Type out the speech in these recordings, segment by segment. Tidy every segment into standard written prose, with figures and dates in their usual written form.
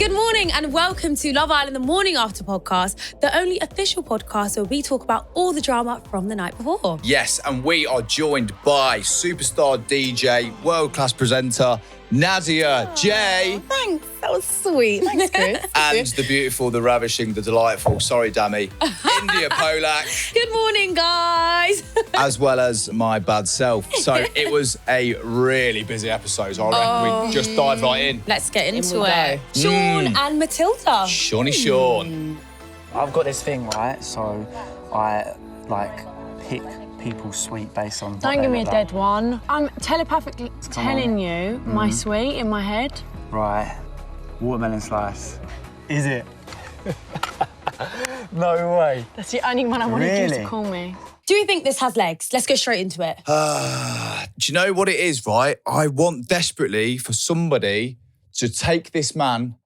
Good morning and welcome to Love Island, the Morning After podcast, the only official podcast where we talk about all the drama from the night before. Yes, and we are joined by superstar DJ, world-class presenter, Nadia J. Thanks, that was sweet. Thanks, Chris. And the beautiful, the ravishing, the delightful, sorry, Dammy, Indiyah Polack. Good morning, guys. As well as my bad self. So it was a really busy episode. So I reckon we just dive right in. Let's get into we it. go. Sean and Matilda. Sean. I've got this thing, right? So I pick people's sweet based on. Don't give me a dead one. I'm telepathically telling you my sweet in my head. Right. Watermelon slice. Is it? No way. That's the only one I wanted you to Really? call me. Do you think this has legs? Let's go straight into it. Do you know what it is, right? I want desperately for somebody to take this man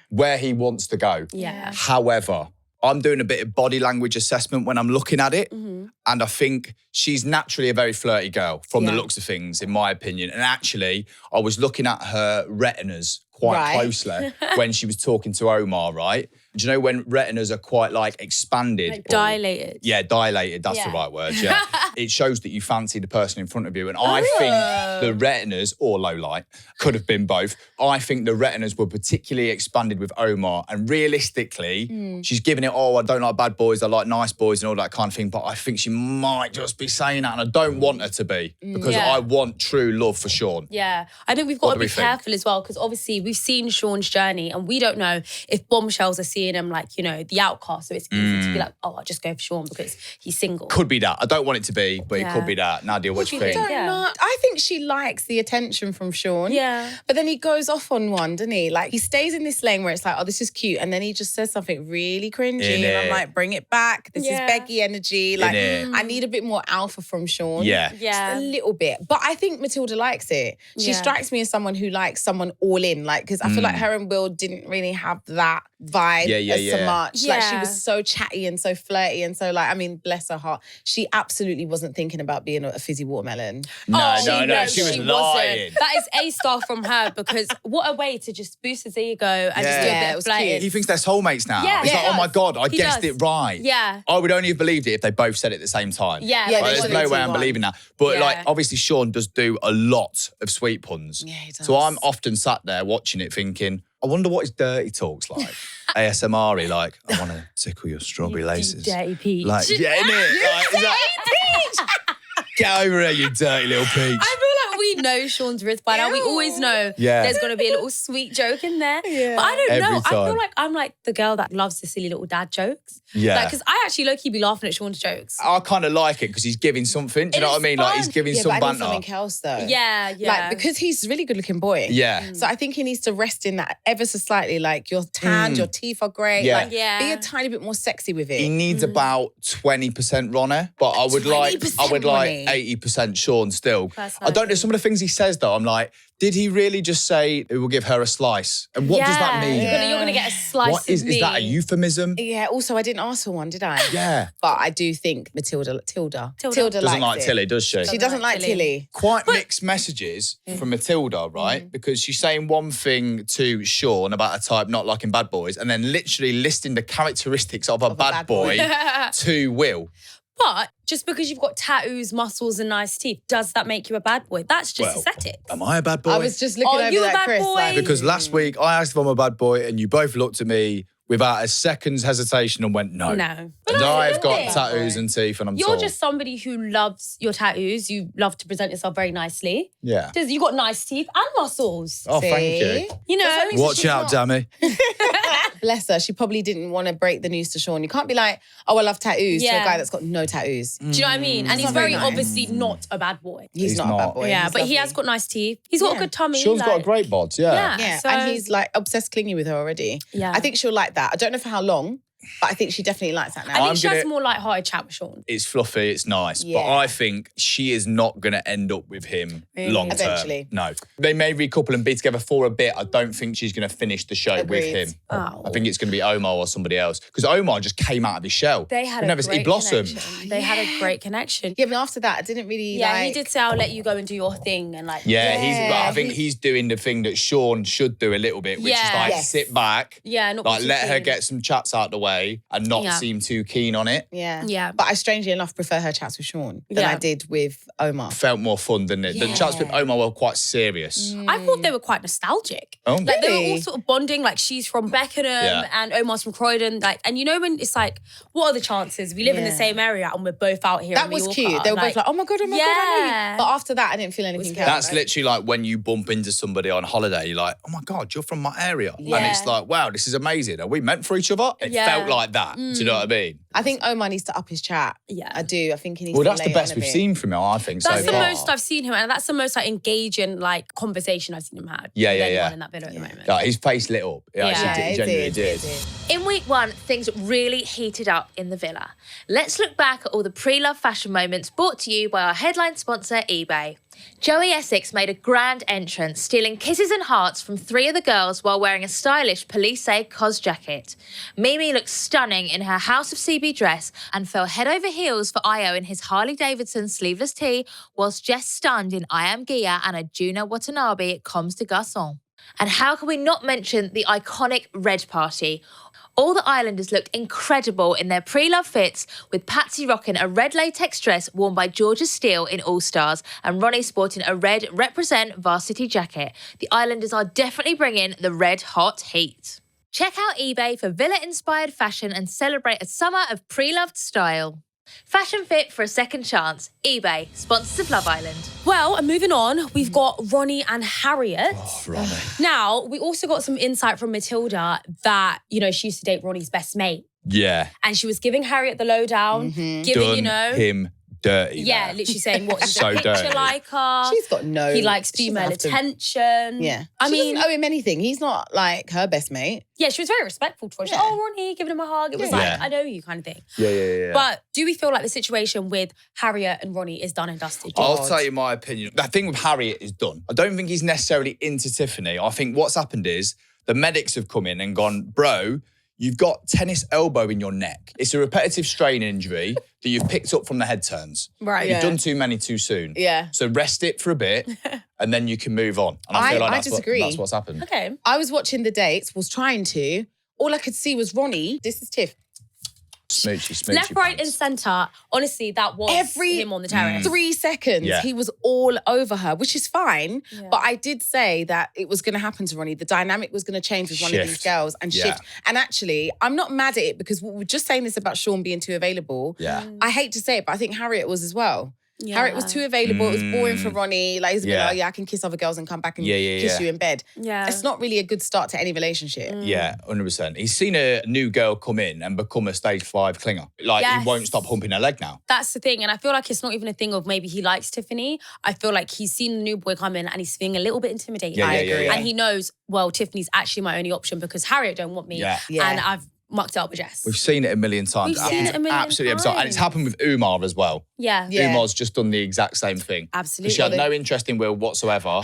where he wants to go. Yeah. However, I'm doing a bit of body language assessment when I'm looking at it. And I think she's naturally a very flirty girl from the looks of things, in my opinion. And actually, I was looking at her retinas quite closely when she was talking to Omar, right? Do you know when retinas are quite expanded? Like dilated. Yeah, dilated, that's the right word, yeah. It shows that you fancy the person in front of you. And I think the retinas, or low light, could have been both. I think the retinas were particularly expanded with Omar. And realistically, she's giving it, I don't like bad boys, I like nice boys and all that kind of thing. But I think she might just be saying that. And I don't want her to be, because I want true love for Sean. Yeah. I think we've got to be careful as well, because obviously we've seen Sean's journey and we don't know if bombshells are seeing him the outcast. So it's easy to be like, I'll just go for Sean because he's single. Could be that. I don't want it to be, but it could be that. Nadia, what do you think? I think she likes the attention from Sean. Yeah. But then he goes off on one, doesn't he? He stays in this lane where it's this is cute. And then he just says something really cringy. And I'm like, bring it back. This is beggy energy. I need a bit more alpha from Sean. Yeah. Just a little bit. But I think Matilda likes it. She strikes me as someone who likes someone all in. Because I feel like her and Will didn't really have that vibe so much. She was so chatty and so flirty and so bless her heart. She absolutely wasn't thinking about being a fizzy watermelon. No, she was lying. That is A-star from her, because what a way to just boost his ego and just do a bit of flirting. He thinks they're soulmates now. Yeah, it's he oh my does. God, I He guessed does. it right. Yeah. I would only have believed it if they both said it at the same time. Yeah. There's no way I'm believing that. But Yeah. obviously Sean does do a lot of sweet puns. Yeah, he does. So I'm often sat there watching it thinking, I wonder what his dirty talk's like. ASMR-y, I want to tickle your strawberry laces. Dirty peach. Innit? Get over here, you dirty little peach. I feel like we know Sean's wrist by now. We always know there's going to be a little sweet joke in there. Yeah. But I don't Every know. I time. feel like I'm the girl that loves the silly little dad jokes. Yeah. Because I actually low-key be laughing at Sean's jokes. I kind of like it because he's giving something. Do you know what I mean? He's giving some but I need banter. something else though. Yeah. Because he's a really good looking boy. Yeah. So I think he needs to rest in that ever so slightly. You're tanned, your teeth are great. Yeah. Be a tiny bit more sexy with it. He needs about 20% Ronnie, but I would like 80% Sean still. I don't know, some of the things he says though, I'm like, did he really just say it will give her a slice? And what does that mean? You're gonna get a slice What is of me. Is that a euphemism? Yeah, also I didn't ask for one, did I? Yeah. But I do think Tilda Doesn't likes like it. Tilly, does she? She doesn't like Tilly. Quite mixed messages from Matilda, right? Because she's saying one thing to Sean about a type not liking bad boys and then literally listing the characteristics of a bad boy to Will. But just because you've got tattoos, muscles and nice teeth, does that make you a bad boy? That's just aesthetic. Am I a bad boy? I was just looking over you a that, bad Chris. boy? Because last week I asked if I'm a bad boy and you both looked at me without a second's hesitation and went, no. No. And I've got tattoos and teeth and I'm You're tall. just somebody who loves your tattoos. You love to present yourself very nicely. Yeah. You've got nice teeth and muscles. Oh, thank you. You know. Watch out, Dammy. Bless her. She probably didn't want to break the news to Sean. You can't be like, I love tattoos to a guy that's got no tattoos. Do you know what I mean? And he's very obviously not a bad boy. He's not a bad boy. Yeah, He's but he lovely. has got nice teeth. He's got a good tummy. Sean's got a great bod, yeah. Yeah, So- and he's obsessed clingy with her already. Yeah. I think she'll like that. I don't know for how long, But I think she definitely likes that now. I think she has a more light-hearted chat with Sean. It's fluffy, it's nice. Yeah. But I think she is not going to end up with him long term. Eventually. No. They may recouple and be together for a bit. I don't think she's going to finish the show with him. Oh. I think it's going to be Omar or somebody else. Because Omar just came out of his shell. They had he blossomed. connection. They had a great connection. Yeah, but after that, I didn't really he did say, I'll let you go and do your thing. And like, I think he's doing the thing that Sean should do a little bit, which is like sit back. Yeah, not like too let her keen. get some chats out the way and not seem too keen on it. Yeah. But I strangely enough prefer her chats with Sean than I did with Omar. Felt more fun, didn't it? The chats with Omar were quite serious. I thought they were quite nostalgic. Oh, like they were all sort of bonding. Like she's from Beckenham and Omar's from Croydon. Like, and you know when it's like, what are the chances? We live in the same area and we're both out here. That was cute. They were both like, oh my god, I know you. But after that, I didn't feel anything else. That's literally like when you bump into somebody on holiday, you're like, oh my God, you're from my area. And it's like, wow, this is amazing. Are we meant for each other? It felt like that. Do you know what I mean? I think Omar needs to up his chat. Yeah. I do. I think he needs to that's the best we've seen from him, I think, that's so far. That's the most I've seen him, and that's the most like engaging like conversation I've seen him have. Yeah. In that video at the moment. Yeah, his face lit up. He genuinely did. In week 1, things really heated up in the villa. Let's look back at all the pre-love fashion moments brought to you by our headline sponsor, eBay. Joey Essex made a grand entrance, stealing kisses and hearts from 3 of the girls while wearing a stylish Police cos jacket. Mimi looked stunning in her House of CB dress and fell head over heels for Io in his Harley-Davidson sleeveless tee, whilst Jess stunned in I Am Gia and a Juna Watanabe Comme des Garçons. And how can we not mention the iconic Red Party? All the Islanders looked incredible in their pre-love fits, with Patsy rocking a red latex dress worn by Georgia Steele in All Stars and Ronnie sporting a red Represent varsity jacket. The Islanders are definitely bringing the red hot heat. Check out eBay for villa-inspired fashion and celebrate a summer of pre-loved style. Fashion fit for a second chance. eBay, sponsors of Love Island. Well, and moving on, we've got Ronnie and Harriet. Oh, Ronnie. Now, we also got some insight from Matilda that, you know, she used to date Ronnie's best mate. Yeah. And she was giving Harriet the lowdown, giving, him dirty. Yeah, literally saying what he's so a picture dirty. liker. She's got no... He likes female attention. Yeah. I she mean... doesn't owe him anything. He's not like her best mate. Yeah, she was very respectful to her. She was like, oh, Ronnie, giving him a hug. It was like, I know you kind of thing. Yeah. But do we feel like the situation with Harriet and Ronnie is done and dusted? I'll tell you my opinion. The thing with Harriet is done. I don't think he's necessarily into Tiffany. I think what's happened is the medics have come in and gone, bro, you've got tennis elbow in your neck. It's a repetitive strain injury that you've picked up from the head turns. Right. You've done too many too soon. Yeah. So rest it for a bit and then you can move on. And I feel like disagree. That's what's happened. Okay. I was watching the dates, was trying to. All I could see was Ronnie. This is Tiff. Smoochy. Left, right, and centre. Honestly, that was him on the terrace. 3 seconds, he was all over her, which is fine. Yeah. But I did say that it was going to happen to Ronnie. The dynamic was going to change with one of these girls and shift. And actually, I'm not mad at it because we were just saying this about Sean being too available. Yeah. I hate to say it, but I think Harriet was as well. Yeah. Harriet was too available. It was boring for Ronnie. Like, he's been like, I can kiss other girls and come back and kiss you in bed. Yeah. It's not really a good start to any relationship. Yeah, 100%. He's seen a new girl come in and become a stage 5 clinger. Like, he won't stop humping her leg now. That's the thing. And I feel like it's not even a thing of maybe he likes Tiffany. I feel like he's seen the new boy come in and he's feeling a little bit intimidated. I agree. And he knows, well, Tiffany's actually my only option because Harriet don't want me. Yeah. And I've mucked it up with Jess. We've seen it a million times. We've seen it a million Absolutely times. absurd. And it's happened with Umar as well. Yeah. Umar's just done the exact same thing. Absolutely. She had no interest in Will whatsoever.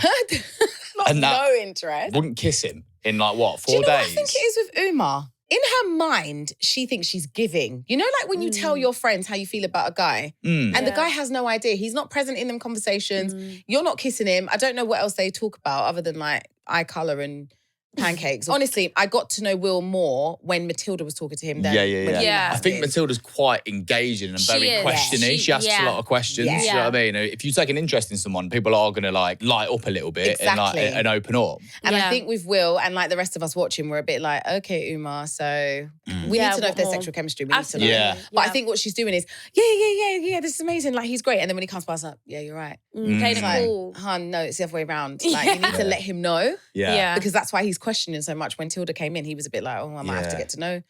No interest. Wouldn't kiss him in like, what, 4 Do you know days? what I think it is with Umar? In her mind, she thinks she's giving. You know, like when you tell your friends how you feel about a guy and the guy has no idea. He's not present in them conversations. You're not kissing him. I don't know what else they talk about other than like eye colour and pancakes. Honestly, I got to know Will more when Matilda was talking to him than when he I think Matilda's quite engaging and very questioning. She asks a lot of questions. You know what I mean? If you take an interest in someone, people are going to like light up a little bit and open up. And I think with Will and like the rest of us watching, we're a bit like, okay, Umar, so we need to know if there's sexual chemistry. We need to know. Yeah. But I think what she's doing is, yeah, this is amazing. Like, he's great. And then when he comes past, like, yeah, you're right. Playing it cool. Hun, no, it's the other way around. Like, you need to let him know. Yeah. Because that's why he's questioning so much. When Tilda came in, he was a bit like, oh, I might have to get to know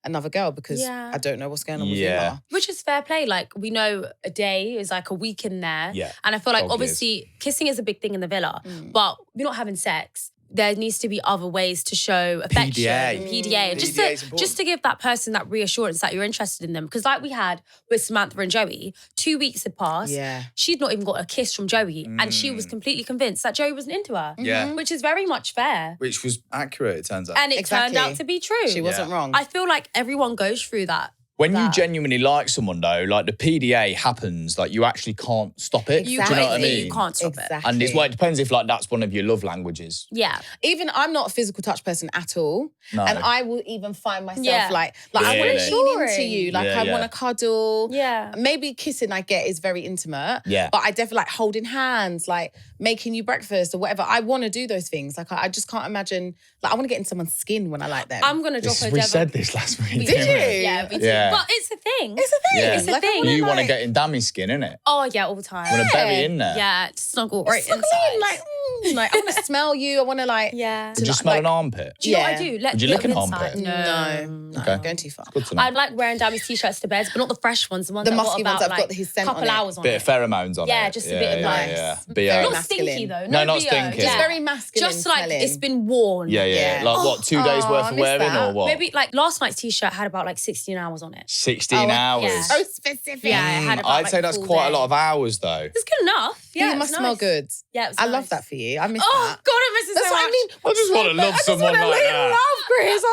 another girl because I don't know what's going on with Umar. Which is fair play. Like, we know a day is like a week in there. Yeah. And I feel like obviously kissing is a big thing in the villa, but we're not having sex. there needs to be other ways to show affection. PDA. Just to give that person that reassurance that you're interested in them. Because like we had with Samantha and Joey, 2 weeks had passed. Yeah. She'd not even got a kiss from Joey. And she was completely convinced that Joey wasn't into her. Yeah. Which is very much fair. Which was accurate, it turns out. And it turned out to be true. She wasn't wrong. I feel like everyone goes through that. When you genuinely like someone though, like the PDA happens, like you actually can't stop it. Exactly. Do you know what I mean? You can't stop it. And it depends if like that's one of your love languages. Yeah. Even I'm not a physical touch person at all. No. And I will even find myself like I want to Really? lean into you. Like I want to cuddle. Yeah. Maybe kissing I get is very intimate. Yeah. But I definitely like holding hands, like making you breakfast or whatever. I want to do those things. Like I just can't imagine, like I want to get in someone's skin when I like them. I'm going to drop a We said this last week. Did you? Yeah, we did. Yeah. But it's a thing. It's a thing. Yeah. It's a Like, thing. You want to get in Dammy's skin, innit? Oh, yeah, all the time. Want to bury in there? Yeah, snuggle right Snuggle inside. in, like I want to smell you. I want to like. Yeah. Would you smell an armpit? Do you know what I do? Would you lick an inside. armpit? No, Okay. going too far. Good to know. I like wearing Dammy's t-shirts to bed, but not the fresh ones. The ones The that got musky about ones that have like, got his scent couple on it. hours on Bit it. of pheromones on it. Yeah, just a bit of nice. Yeah. Very BO. Not masculine. stinky though. No, not BO. stinky. Just very masculine. Just like smelling. it's been worn. Yeah. Like what, 2 days worth I of miss wearing that. or what? Maybe like last night's t-shirt had about like 16 hours on it. 16 hours. yeah. So specific. Yeah, it had about, I'd say that's full quite day. a lot of hours though. It's good enough. Yeah, you it's must nice. smell good. Yeah, it was I nice. love that for you. I miss Oh that. God, I miss it That's so what much. I mean. I just want to love someone I like that. love Chris.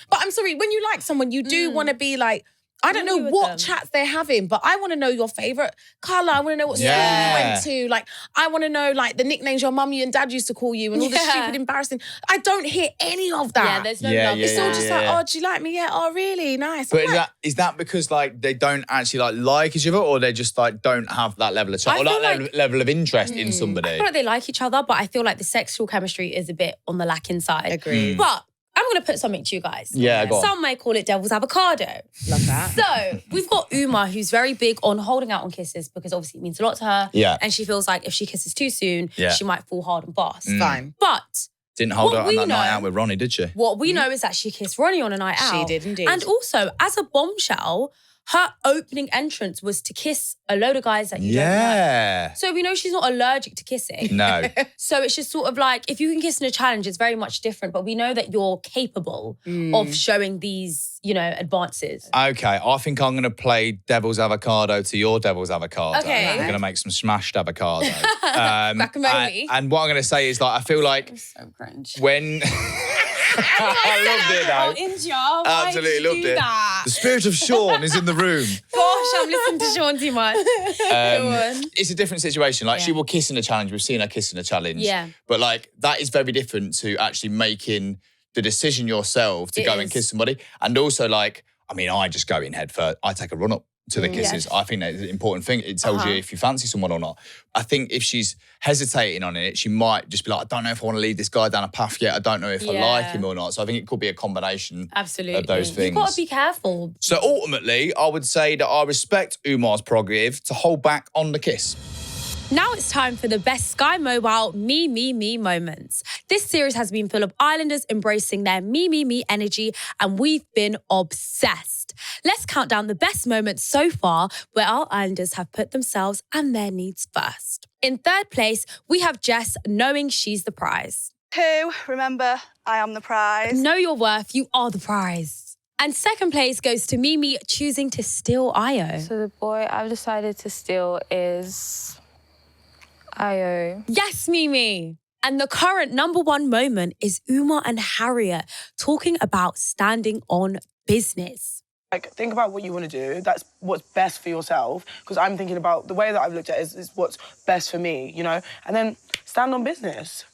But I'm sorry, when you like someone, you do want to be like, I don't know with what them. chats they're having, but I want to know your favourite colour. I want to know what school you went to. Like, I want to know like the nicknames your mummy and dad used to call you and all the stupid, embarrassing. I don't hear any of that. Yeah, there's no Yeah, love. yeah, It's all just like, yeah. oh, do you like me? Yeah. Oh, really? Nice. But I'm like, is that because like they don't actually like each other, or they just like don't have that level of chat, I or feel that like- level of interest in somebody? I feel like they like each other, but I feel like the sexual chemistry is a bit on the lacking side. Agreed. But I'm going to put something to you guys. Yeah, go on. Some may call it devil's avocado. love that. So we've got Uma, who's very big on holding out on kisses because obviously it means a lot to her. Yeah. And she feels like if she kisses too soon, Yeah. she might fall hard and fast. Fine. But Didn't hold What out on we that night know- out with Ronnie, did she? what we know is that she kissed Ronnie on a night out. She did indeed. And also, as a bombshell, her opening entrance was to kiss a load of guys that you don't know. Yeah. So we know she's not allergic to kissing. No. So it's just sort of like, if you can kiss in a challenge, it's very much different. But we know that you're capable of showing these, advances. Okay, I think I'm going to play devil's avocado to your devil's avocado. Okay. I'm going to make some smashed avocado. Guacamole. And what I'm going to say is like, I feel like So cringe. when... I loved it though. Indiyah, why Absolutely did you loved do it. that? The spirit of Sean is in the room. Gosh, I'm listening to Sean too much. It's a different situation. Like she Yeah. will kiss in a challenge. We've seen her kiss in a challenge. Yeah. But like that is very different to actually making the decision yourself to It go and is. kiss somebody. And also like, I just go in head first. I take a run up to the kisses. I think that's an important thing. It tells you if you fancy someone or not. I think if she's hesitating on it, she might just be like, I don't know if I want to lead this guy down a path yet. I don't know if I like him or not. So I think it could be a combination Absolutely. of those things. You've got to be careful. So ultimately, I would say that I respect Umar's prerogative to hold back on the kiss. Now it's time for the best Sky Mobile me moments. This series has been full of Islanders embracing their me energy, and we've been obsessed. Let's count down the best moments so far where our Islanders have put themselves and their needs first. In third place, we have Jess knowing she's the prize. 2, remember, I am the prize. Know your worth, you are the prize. And second place goes to Mimi choosing to steal Io. So the boy I've decided to steal is Io. Yes, Mimi. And the current number one moment is Uma and Harriet talking about standing on business. Like, think about what you want to do. That's what's best for yourself. Because I'm thinking about the way that I've looked at it is what's best for me, And then stand on business.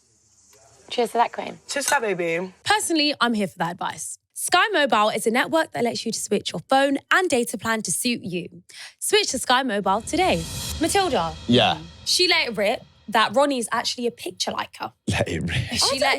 Cheers to that, Queen. Cheers to that, baby. Personally, I'm here for that advice. Sky Mobile is a network that lets you to switch your phone and data plan to suit you. Switch to Sky Mobile today. Matilda. Yeah. She let it rip that Ronnie's actually a picture like her. Let it rip.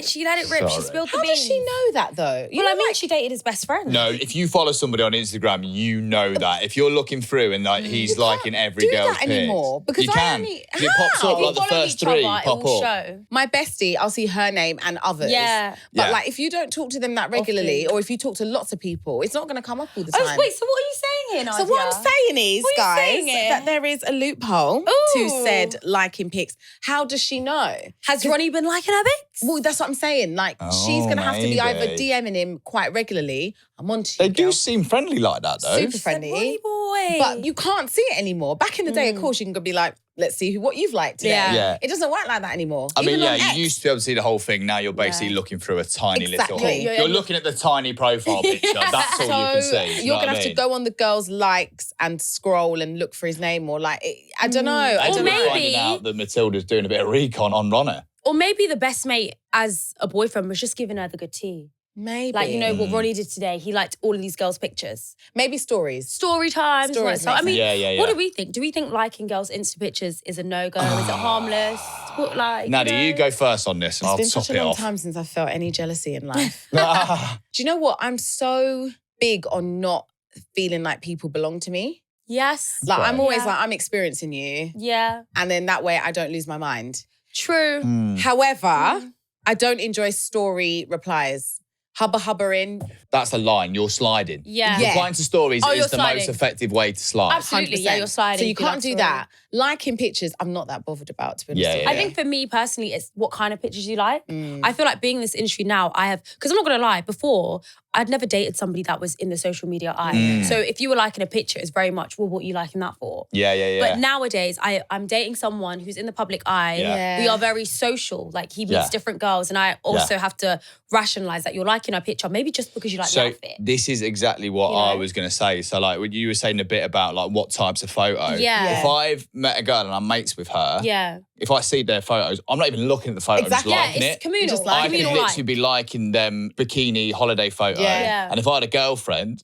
She let it rip. She Sorry. spilled the How beans. does she know that though? She dated his best friend. No, if you follow somebody on Instagram, you know that. If you're looking through and like he's liking every do girl's that anymore, pics, because you I can. only- 'Cause it pops How? up If like the Follow first each other, three it pop will up. show. My bestie, I'll see her name and others. Yeah. But Yeah. like, if you don't talk to them that regularly, or if you talk to lots of people, it's not going to come up all the Oh, time. wait, so what are you saying here, Nadia? So what I'm saying is, What are you guys, saying here? that there is a loophole Ooh. to said liking pics. How does she know? Has Ronnie been liking her pics? Well, that's what I'm saying. Like, she's going to have to be either DMing him quite regularly. I'm on to you, They do girl. seem friendly like that, though. Super friendly. Ronnie boy. But you can't see it anymore. Back in the day, of course, you can go be like, let's see what you've liked today. Yeah. It doesn't work like that anymore. I mean, Even on X. you used to be able to see the whole thing. Now you're basically looking through a tiny little hole. Exactly. You're looking at the tiny profile picture. That's all you can see. Do you know You're going what I to have to mean? go on the girl's likes and scroll and look for his name or like, I don't know. I I don't ended know. up finding out that Matilda's doing a bit of recon on Ronnie. Or maybe the best mate as a boyfriend was just giving her the good tea. Maybe. Like, you know what Ronnie did today? He liked all of these girls' pictures. Maybe stories. Story times. Stories Like, so, I makes mean, sense. what do we think? Do we think liking girls' Insta pictures is a no-go? Is it harmless? What, like, Nadia, you go first on this and I'll It's been top such a it long off. time since I felt any jealousy in life. Do you know what? I'm so big on not feeling like people belong to me. Yes. Like, I'm always Yeah. like, I'm experiencing you. Yeah. And then that way I don't lose my mind. True. However, I don't enjoy story replies. Hubba-hubbering. That's a line. You're sliding. Yeah. Replying to stories Oh, is you're the sliding. most effective way to slide. Absolutely. Yeah, 100%. you're sliding. So you through can't do story. that. Liking pictures, I'm not that bothered about, to be honest Yeah, with yeah, you. I think for me personally, it's what kind of pictures you like. I feel like being in this industry now, because I'm not going to lie, before, I'd never dated somebody that was in the social media eye. So if you were liking a picture, it's very much, well, what are you liking that for? Yeah. But nowadays, I'm dating someone who's in the public eye. Yeah. We are very social. Like, he meets Yeah. different girls, and I also have to rationalize that you're liking a picture, maybe just because you like the So outfit. this is exactly what You know? I was going to say. So like when you were saying a bit about like what types of photo. Yeah. If I've met a girl and I'm mates with her, Yeah. if I see their photos, I'm not even looking at the photo, Exactly. I'm Yeah, just liking it's it. communal. Just I like could communal literally be liking them bikini holiday photo. Yeah. And if I had a girlfriend,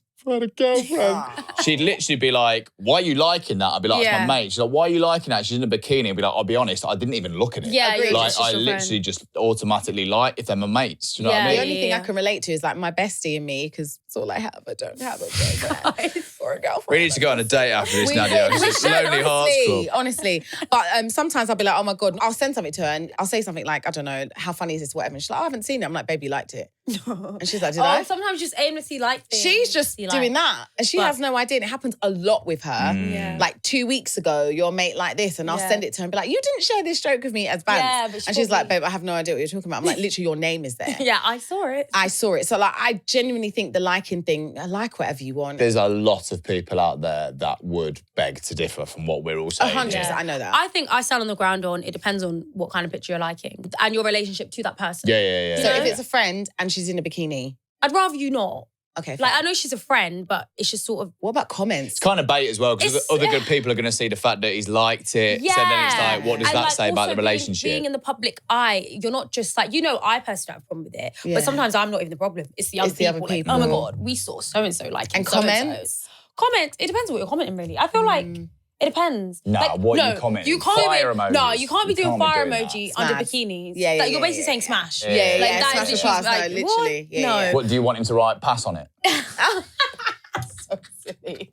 she'd literally be like, why are you liking that? I'd be like, it's Yeah. my mate. She's like, why are you liking that? She's in a bikini. I'd be like, I'll be honest, I didn't even look at it. Yeah, Agreed. you're Like, just I your literally friend. just automatically like if they're my mates. Do you know what I Yeah. mean? The only thing I Yeah. can relate to is like my bestie and me, because it's all I have. I don't have a boyfriend or a girlfriend. We need to go on a date after this, We Nadia. should, It's Lonely Hearts Club. honestly. But sometimes I'll be like, oh my God, I'll send something to her and I'll say something like, I don't know, how funny is this, whatever. And she's like, oh, I haven't seen it. I'm like, baby, you liked it. And she's like, did I? Sometimes just aimlessly like things. She's just you doing like. that. And she But- has no idea. And it happens a lot with her. Yeah. Like 2 weeks ago, your mate like this. And I'll Yeah. send it to her and be like, you didn't share this joke with me as Vans. Yeah, but she and she's like, probably- babe, I have no idea what you're talking about. I'm like, literally, your name is there. Yeah, I saw it. I saw it. So like, I genuinely think the liking thing, I like whatever you want. There's a lot of people out there that would beg to differ from what we're all saying. 100%, here. I know that. I think I stand on the ground on it depends on what kind of picture you're liking and your relationship to that person. Yeah. So if it's a friend and she's in a bikini, I'd rather you not. okay. Like, fine. I know she's a friend, but it's just sort of. What about comments? It's kind of bait as well because It's- other good people are going to see the fact that he's liked it. Yeah. So then it's like, what does And, that like, say about also the relationship? Being in the public eye, you're not just like, I personally don't have a problem with it. Yeah. But sometimes I'm not even the problem. It's the other It's the other people. Like, people. oh my God, we saw so-and-so liking And so-and-so. comments? Comments, it depends on what you're commenting, really. I feel like it depends. Nah, Like, what you commenting? You can't Fire be, emojis. No, you can't be You doing can't be fire doing emoji that. under Smash. bikinis. Yeah, Like, yeah, you're basically yeah, saying yeah. smash. Yeah, Yeah, Like, yeah, that smash is the pass. like, No, literally. what? Yeah, no. yeah. What do you want him to write? Pass on it. So silly.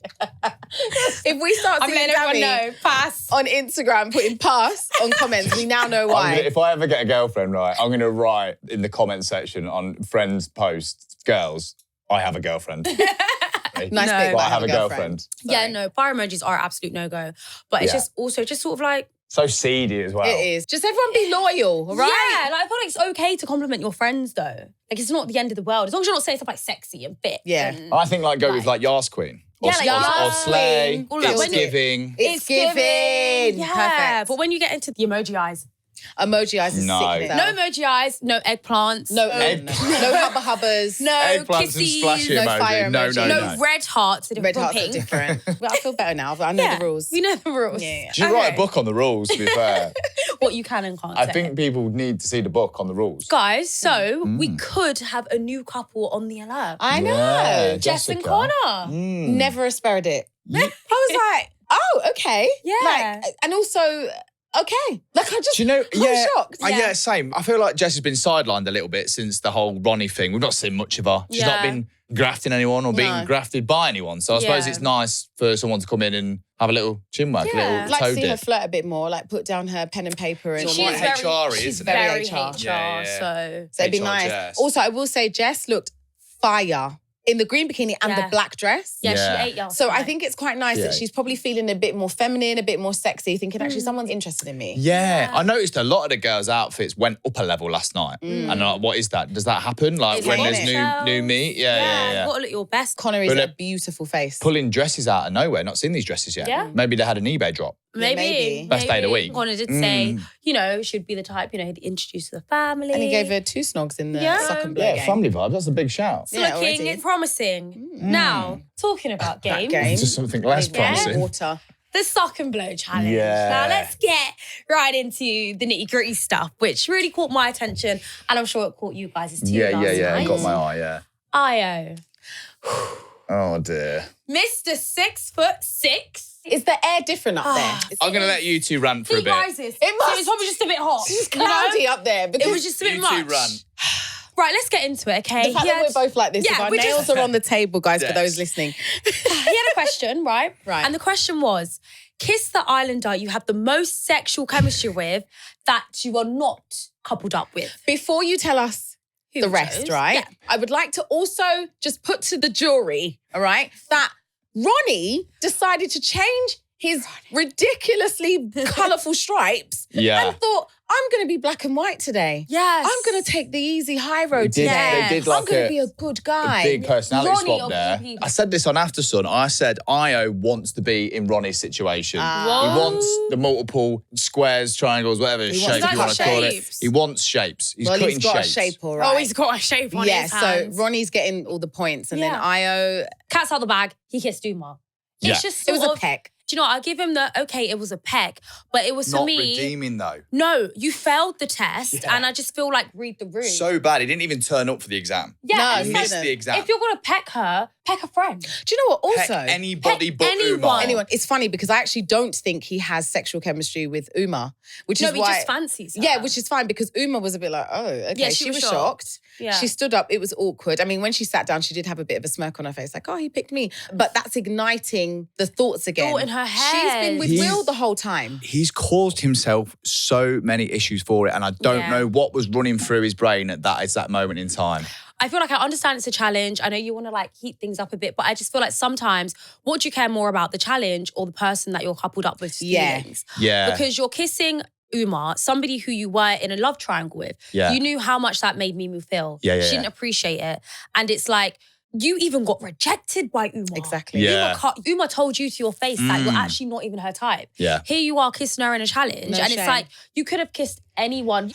If we start I'm seeing letting everyone Danny know. Pass. on Instagram putting pass on comments, we now know why. If I ever get a girlfriend, right, I'm going to write in the comment section on friends' posts, girls, I have a girlfriend. Nice No. big, But I have a girlfriend. Yeah, no, fire emojis are absolute no-go. But it's Yeah. just also just sort of like, So seedy as well. It is. Just everyone be loyal, right? yeah, like I feel like it's okay to compliment your friends though. Like, it's not the end of the world. As long as you're not saying stuff like sexy and fit. Yeah. and- I think like go with like Yas Queen. Or, Yeah, like or Yas Slay. Queen. Or like It's when you- giving. It's giving. Yeah, Perfect. but when you get into the emoji eyes, Emoji eyes is No. sick. no emoji eyes, no eggplants, No, Egg- no hubba hubbas. no Eggplants and kisses, splashy no emoji. fire No, emoji. no, no no. red hearts. They're Red from hearts are pink. different. But I feel better now. I know the rules. We know the rules. Yeah. Do you write Okay. a book on the rules, to be fair? What you can and can't I say. think people need to see the book on the rules. Guys, so we could have a new couple on the alert. I know. Yeah, Jess and Jessica. Connor. Never aspired it. I was like, oh, okay. Yeah. Like, and also, okay. Like, I just, Do you know? I'm Yeah, shocked. yeah, same. I feel like Jess has been sidelined a little bit since the whole Ronnie thing. We've not seen much of her. She's not Yeah. been grafting anyone or being No. grafted by anyone. So I suppose Yeah. it's nice for someone to come in and have a little chin whack, a Yeah. little I'd like toe to see her dip. flirt a bit more, like put down her pen and paper. And She's She's very very HR-y, she's isn't it? very HR. HR, Yeah, yeah. so So it'd be HR nice. Jess. Also, I will say Jess looked fire in the green bikini and the black dress. Yeah, she ate y'all. So I think it's quite nice that she's probably feeling a bit more feminine, a bit more sexy, thinking actually someone's interested in me. Yeah, I noticed a lot of the girls' outfits went up a level last night. And I'm like, what is that? Does that happen? Like It's when like there's new meat? Yeah. You gotta look your best. Connor is a beautiful face. Pulling dresses out of nowhere. Not seen these dresses yet. Yeah. Maybe they had an eBay drop. Maybe. Best day of the week. Connor did say, you know, she'd be the type, you know, he'd introduce to the family. And he gave her 2 snogs in the sock and blow game. Family vibes. That's a big shout. It's looking promising. Now, talking about games. Just something less promising. Water. The sock and blow challenge. Yeah. Now let's get right into the nitty gritty stuff, which really caught my attention, and I'm sure it caught you guys too. Yeah. night. Got my eye, yeah. Io. Oh dear. Mr. 6'6". Is the air different up there? I'm going to let you two rant for a He bit. rises. It must. So it's probably just a bit hot. It's you know? cloudy up there. It was just a bit You much. two run. Right, let's get into it, okay? The fact that we're both like this, if our we're nails are on the table, guys, for Yes. those listening. He had a question, right? Right. And the question was, kiss the islander you have the most sexual chemistry with that you are not coupled up with. Before you tell us Who the rest, chose? right? Yeah. I would like to also just put to the jury, all right, that Ronnie decided to change his ridiculously colourful stripes Yeah. and thought, I'm going to be black and white today. Yes. I'm going to take the easy high road They did- today. they did I'm like going a- to be a good guy. A big personality Ronnie swap of there. all people. I said this on Aftersun. I said Io wants to be in Ronnie's situation. He wants the multiple squares, triangles, whatever wants shape to you want cut to call it. shapes. He wants shapes. He's Well, cutting he's got shapes. a shape, all right. Oh, he's got a shape on yeah, his so hands. Ronnie's getting all the points, and then Io, Cat's out the bag, he kissed Uma. Yeah. It's just it was sort a of- peck. Do you know what? I'll give him the, okay, it was a peck, but it was Not for me. redeeming though. No, you failed the test, and I just feel like read the room. So bad. He didn't even turn up for the exam. yeah, No, and he it's like, Missed the exam. if you're gonna peck her, peck a friend. Do you know what? Also, Heck, anybody Heck, but anyone. Umar. anyone. It's funny because I actually don't think he has sexual chemistry with Uma, which No, is he why. just fancies her. Yeah, which is fine because Uma was a bit like, oh, okay. Yeah, she was shocked. Yeah. She stood up. It was awkward. I mean, when she sat down, she did have a bit of a smirk on her face, like, oh, he picked me. But that's igniting the thoughts again. Thought in her She's been head. with He's- Will the whole time. He's caused himself so many issues for it, and I don't Yeah. know what was running through his brain at that moment in time. I feel like I understand it's a challenge. I know you want to like heat things up a bit, but I just feel like sometimes what do you care more about, the challenge or the person that you're coupled up with? Yeah. Feelings? Yeah. Because you're kissing Uma, somebody who you were in a love triangle with. Yeah. You knew how much that made Mimu feel. Yeah, yeah, She didn't yeah. appreciate it. And it's like, you even got rejected by Uma. Exactly. Yeah. Uma told you to your face that you're actually not even her type. Yeah. Here you are kissing her in a challenge. No and shame. it's like, you could have kissed anyone.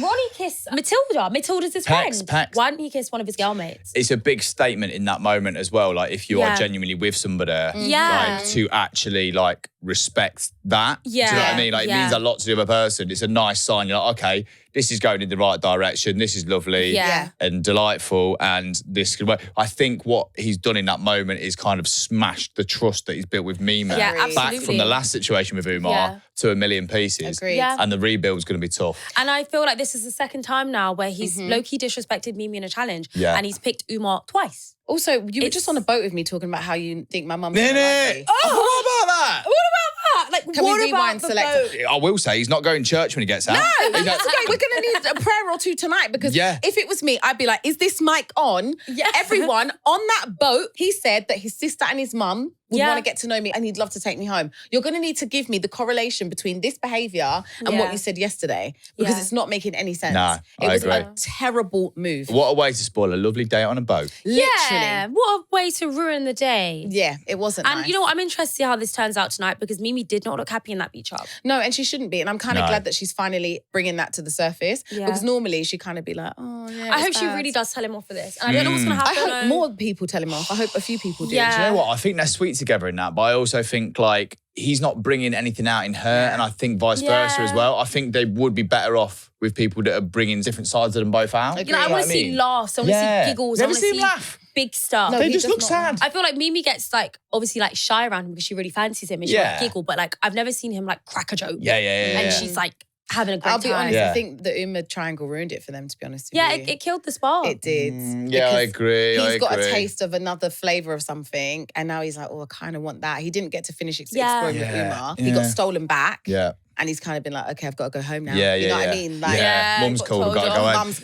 Ronnie kissed Matilda. Matilda's his Pecs, friend. Pecs. Why didn't he kiss one of his girlmates? It's a big statement in that moment as well. Like if you Yeah. are genuinely with somebody, Yeah. like to actually like respect that. Yeah. Do you know what I mean? Like Yeah. it means a lot to the other person. It's a nice sign. You're like, okay, this is going in the right direction. This is lovely Yeah. and delightful. And this could work. I think what he's done in that moment is kind of smashed the trust that he's built with Mima. Yeah, Back absolutely. from the last situation with Umar Yeah. to a million pieces. Agreed. Yeah. And the rebuild's going to be tough. And I feel like this is the second time now where he's low-key disrespected Mimi in a challenge. Yeah. And he's picked Umar twice. Also, you were It's- just on a boat with me talking about how you think my mum's gonna Nene! like me. Oh, what about that? What about that? Like, Can what we rewind about the selector? boat? I will say he's not going to church when he gets out. No, He's like, we're going to need a prayer or two tonight because Yeah. if it was me, I'd be like, is this mic on? Yeah. Everyone on that boat, he said that his sister and his mum would Yeah. want to get to know me and he'd love to take me home. You're going to need to give me the correlation between this behaviour and Yeah. what you said yesterday because Yeah. it's not making any sense. No, it I was agree. a terrible move. What a way to spoil a lovely day on a boat. Literally. Yeah, what a way to ruin the day. Yeah, it wasn't And nice. you know what? I'm interested to see how this turns out tonight because Mimi did not look happy in that beach up. No, and she shouldn't be. And I'm kind of No. glad that she's finally bringing that to the surface Yeah. because normally she'd kind of be like, oh, yeah. I it's hope she bad. really does tell him off for this. And I don't know what's going to I happen. hope more people tell him off. I hope a few people do. Yeah. Do you know what? I think they're sweet together in that, but I also think like he's not bringing anything out in her, and I think vice versa as Yeah. well. I think they would be better off with people that are bringing different sides of them both out. Agree. You know, I You want know to what I see mean? laughs. I want to Yeah. see giggles. Never I want see to him see laugh. big stuff. No, They he just does look not sad. I feel like Mimi gets like obviously like shy around him because she really fancies him and she Yeah. won't giggle. But like I've never seen him like crack a joke. Yeah. And yeah. she's like having a great I'll be time. honest, Yeah. I think the Uma triangle ruined it for them, to be honest with Yeah, you. it killed the spark. It did. Yeah, I Because agree. He's got a taste of another flavour of something, and now he's like, oh, I kind of want that. He didn't get to finish exploring with Yeah. Uma. He got Yeah. stolen back. Yeah. And he's kind of been like, okay, I've got to go home now. Yeah, you know what I mean? Like, Mum's got called, told gotta go off. home. Mum's,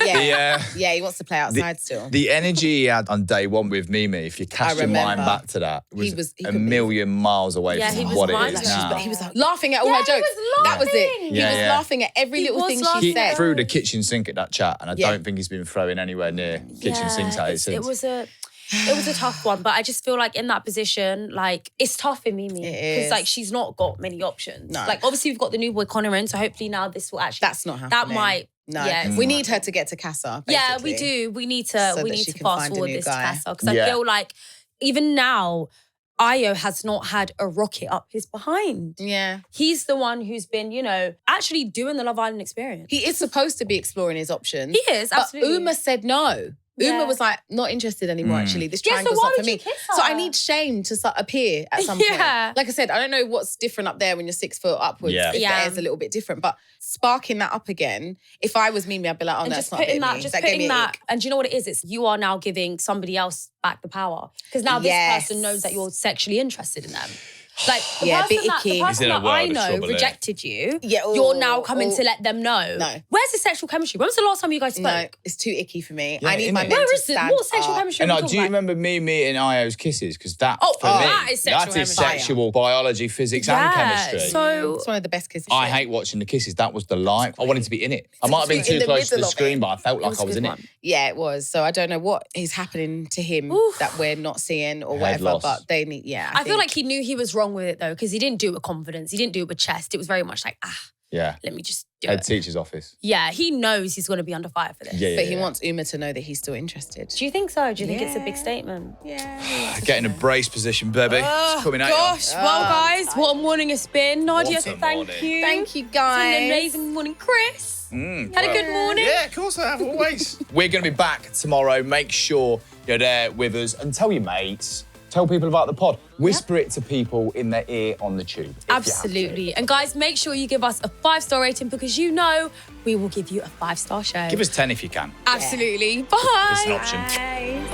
yeah, he wants to play outside still. The energy he had on day one with Mimi, if you cast your mind back to that, was he a million miles away from what it is now. But he was like, laughing at all her jokes. That was it. He was laughing at every little thing she He said. threw the kitchen sink at that chat, and I don't think he's been throwing anywhere near kitchen sinks at it since. It was a tough one, but I just feel like in that position, like, it's tough for Mimi. Because, like, she's not got many options. No. Like, obviously, we've got the new boy Connor in, so hopefully now this will actually... That's not happening. That might... No. Yeah, we need her to get to Casa, basically. Yeah, we do. We need to fast forward this to Casa. Because I feel like, even now, Ayo has not had a rocket up his behind. Yeah. He's the one who's been, you know, actually doing the Love Island experience. He is supposed to be exploring his options. He is, absolutely. But Uma said no. Uma was like, not interested anymore, actually. This triangle's so not for why me. would you kiss her? So I need shame to appear at some point. Like I said, I don't know what's different up there when you're 6 foot upwards. If the air's a little bit different. But sparking that up again, if I was Mimi, I'd be like, oh, no, that's not a bit of me. Just putting that. And do you know what it is? It's you are now giving somebody else back the power. Because now this person knows that you're sexually interested in them. Like, the person that I know rejected you, you're now coming to let them know. No. Where's the sexual chemistry? When was the last time you guys spoke? No, it's too icky for me. Yeah, I need my men to Where is it? stand What sexual up. chemistry And are we do you talking about? remember me meeting Io's kisses? Because that, for me, that is sexual that is chemistry. sexual biology, physics and chemistry. So It's one of the best kisses. I hate watching the kisses. That was the life. I wanted to be in it. I might have been too close to the screen, but I felt like I was in it. Yeah, it was. So I don't know what is happening to him that we're not seeing or Head whatever, loss. but they need, I feel like he knew he was wrong with it though, because he didn't do it with confidence. He didn't do it with chest. It was very much like, let me just do Head it. teacher's office. Yeah, he knows he's going to be under fire for this. But he wants Uma to know that he's still interested. Do you think so? Do you think it's a big statement? Yeah. Get in a brace position, baby. It's coming at you. Gosh, well, guys, what a morning it's been. Nadia, What a thank morning. you. Thank you, It's guys. been an amazing morning. Chris, had a good morning. Yeah, of course I have, always. We're going to be back tomorrow. Make sure you're there with us and tell your mates. Tell people about the pod. Whisper it to people in their ear on the tube. Absolutely. And guys, make sure you give us a 5-star rating because you know we will give you a 5-star show. Give us 10 if you can. Absolutely. Bye. It's an option. Bye.